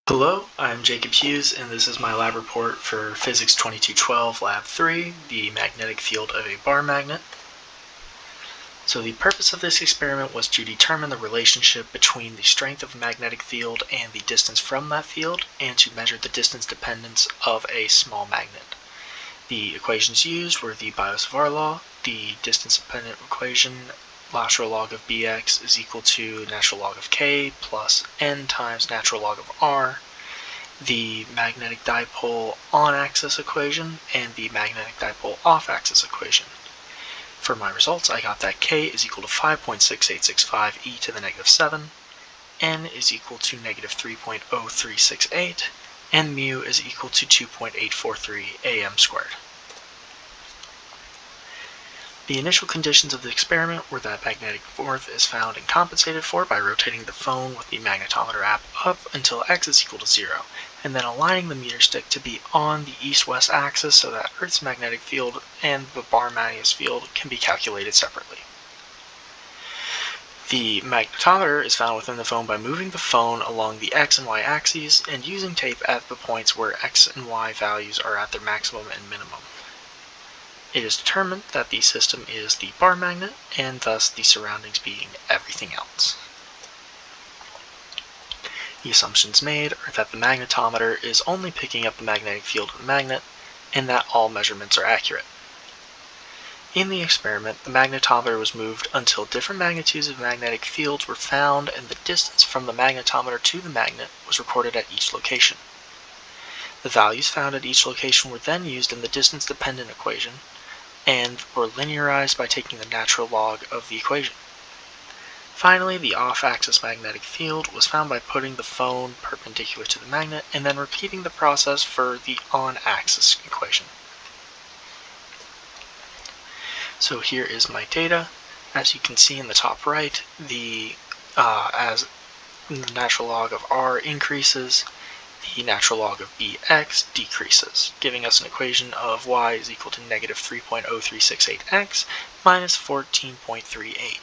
Hello, I'm Jacob Hughes, and this is my lab report for Physics 2212 Lab 3, the magnetic field of a bar magnet. So the purpose of this experiment was to determine the relationship between the strength of a magnetic field and the distance from that field, and to measure the distance dependence of a small magnet. The equations used were the Biot-Savart law, the distance-dependent equation, natural log of bx is equal to natural log of k plus n times natural log of r, the magnetic dipole on-axis equation, and the magnetic dipole off-axis equation. For my results, I got that k is equal to 5.6865 e to the negative 7, n is equal to negative 3.0368, and mu is equal to 2.843 am squared. The initial conditions of the experiment were that magnetic north is found and compensated for by rotating the phone with the magnetometer app up until x is equal to 0, and then aligning the meter stick to be on the east-west axis so that Earth's magnetic field and the bar magnet's field can be calculated separately. The magnetometer is found within the phone by moving the phone along the x and y axes and using tape at the points where x and y values are at their maximum and minimum. It is determined that the system is the bar magnet, and thus the surroundings being everything else. The assumptions made are that the magnetometer is only picking up the magnetic field of the magnet, and that all measurements are accurate. In the experiment, the magnetometer was moved until different magnitudes of magnetic fields were found, and the distance from the magnetometer to the magnet was recorded at each location. The values found at each location were then used in the distance-dependent equation, and were linearized by taking the natural log of the equation. Finally, the off-axis magnetic field was found by putting the phone perpendicular to the magnet and then repeating the process for the on-axis equation. So here is my data. As you can see in the top right, as the natural log of r increases, the natural log of bx decreases, giving us an equation of y is equal to negative 3.0368x minus 14.38.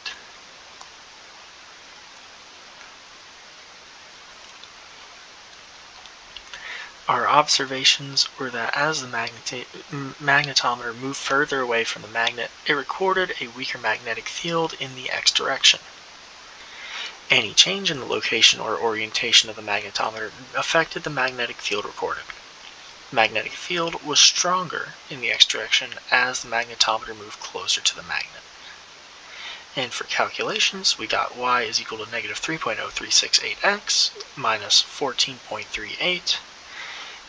Our observations were that as the magnetometer moved further away from the magnet, it recorded a weaker magnetic field in the x direction. Any change in the location or orientation of the magnetometer affected the magnetic field recorded. The magnetic field was stronger in the x direction as the magnetometer moved closer to the magnet. And for calculations, we got y is equal to negative 3.0368x minus 14.38,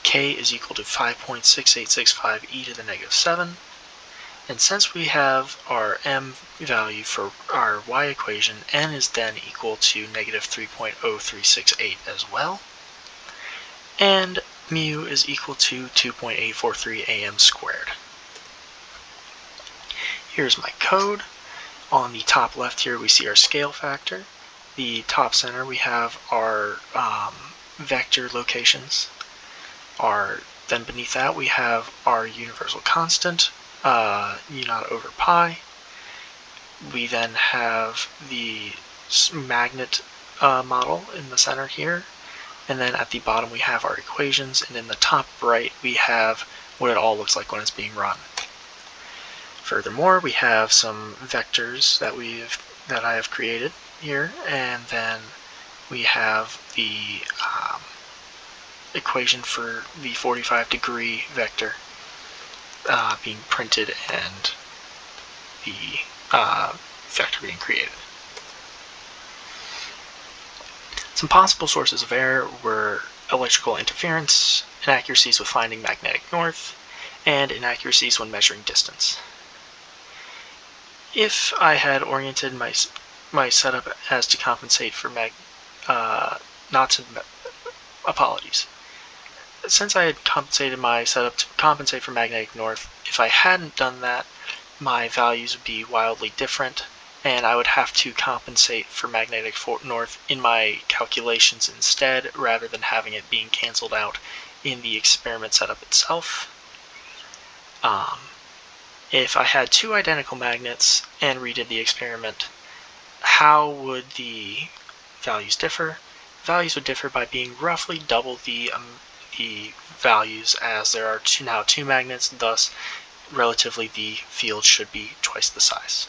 k is equal to 5.6865 e to the negative 7, and since we have our m value for our y equation, n is then equal to negative 3.0368 as well, and mu is equal to 2.843 am squared. Here's my code. On the top left here we see our scale factor. The top center we have our vector locations. Then beneath that we have our universal constant, u naught over pi. We then have the magnet model in the center here, and then at the bottom we have our equations, and in the top right we have what it all looks like when it's being run. Furthermore, we have some vectors that I have created here, and then we have the equation for the 45-degree vector being printed and the vector being created. Some possible sources of error were electrical interference, inaccuracies with finding magnetic north, and inaccuracies when measuring distance. If I had oriented my setup as to compensate for apologies. Since I had compensated my setup to compensate for magnetic north, if I hadn't done that, my values would be wildly different, and I would have to compensate for magnetic north in my calculations instead, rather than having it being canceled out in the experiment setup itself. If I had two identical magnets and redid the experiment, how would the values differ? values would differ by being roughly double the values, as there are now two magnets, thus relatively the field should be twice the size.